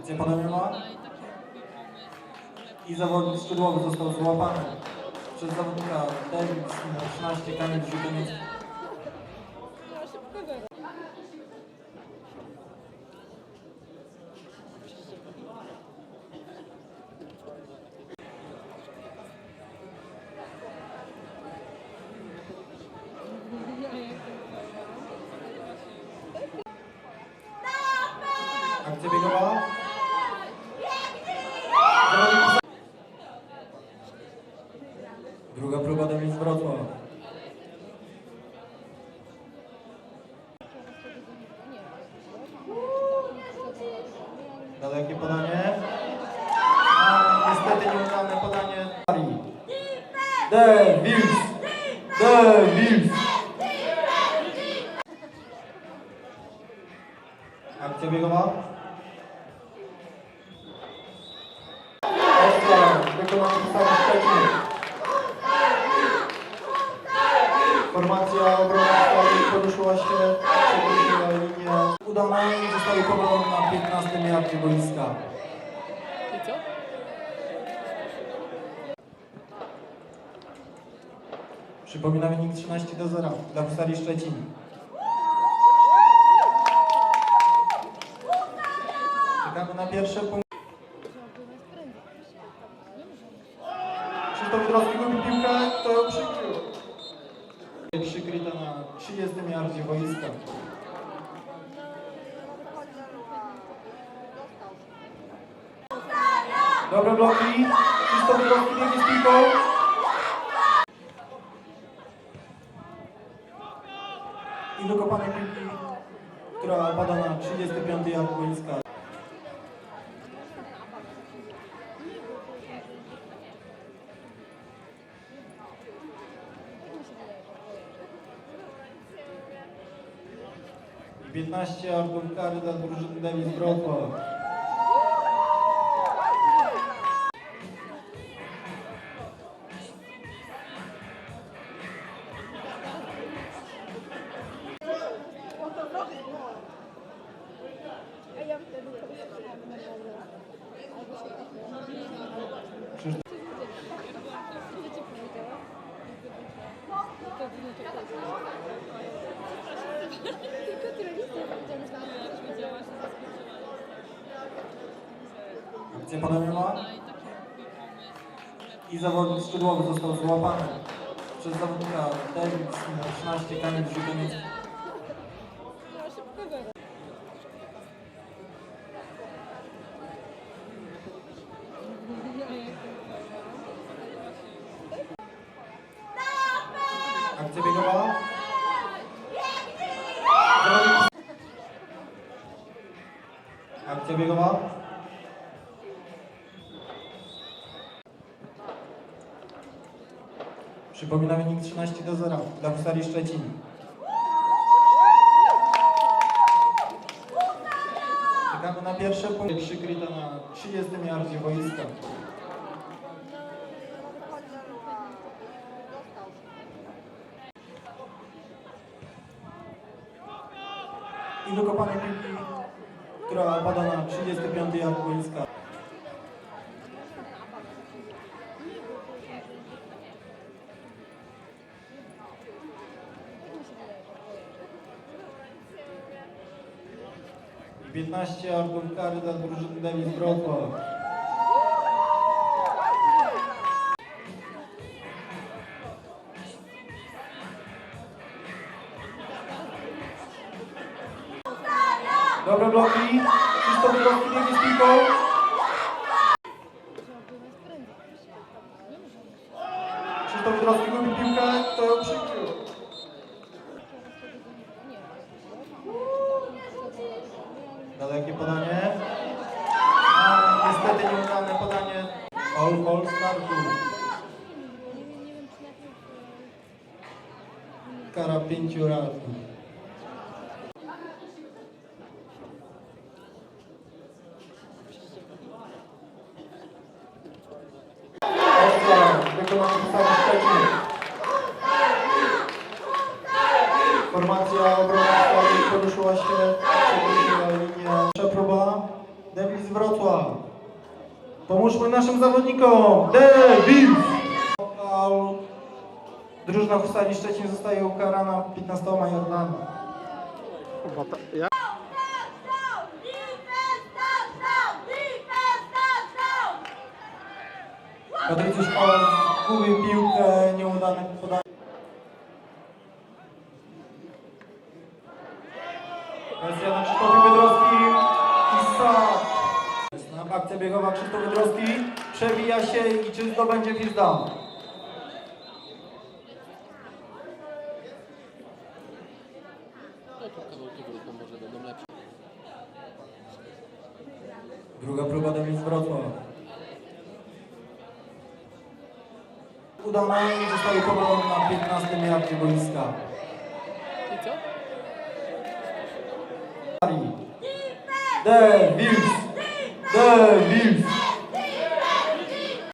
Akcja pana nie ma. I zawodnik skrzydłowy został złapany przez zawodnika Davis numer 13 Kamil Źródeniec. Akcja biegowa. Druga próba Davis Wrocław. Dalekie podanie. A niestety nieudane podanie. Davis! Akcja biegowa. Wykonanie postawy Szczecin. Formacja obrony poruszyła się, przewróciła linię. Udana i zostały powolone na 15 jardzie boiska. I co? Przypominam wynik 13-0 dla Husarii Szczecin. Czekamy na pierwsze punkty. Krzysztof Wydrowski gubi piłkę, kto ją przykrył? Przykryta na 30 jardzie boiska. Dobre bloki. Krzysztof Wydrowski biegnie z piłką. I wykopanie piłki, która pada na 35 yard boiska. I 15 yardów kary dla drużyny Davis Wrocław. Akcja pana nie ma. I zawodnik skrzydłowy został złapany przez zawodnika Davis numer 13 Kamil Źródeniec. Akcja biegowa. Akcja biegowa. Przypominam wynik 13-0 dla Husarii Szczecin. Czekamy na pierwsze punkty. Przykryta na 30 yardzie boiska. I wykopanie piłki, która pada na 35 yard boiska. I 15 yardów kary dla drużyny Davis Wrocław. Dobre bloki. Krzysztof Wydrowski biegnie z piłką. Krzysztof Wydrowski gubi piłkę, kto ją przykrył? Dalekie podanie. A niestety nieudane podanie. All startu. Kara 5 yardów. Wykonanie postawy Szczecin. Formacja obrony poruszyła się, przewróciła linię. Pierwsza próba Davis Wrocław. Pomóżmy naszym zawodnikom. Devils! Drużyna Husari Szczecin zostaje ukarana 15 yardami. Patrycjusz Paweł zgubił piłkę, nieudane podanie. Presja na Krzysztofie Wydrowskim i sack. Snap, akcja biegowa Krzysztof Wydrowski. Przewija się i czy zdobędzie first down. No to kawałki grupą może będą lepsze. Druga próba Devils Wrocław. Udana i zostaje powolony na 15 yardzie boiska. I co? Devils! Devils!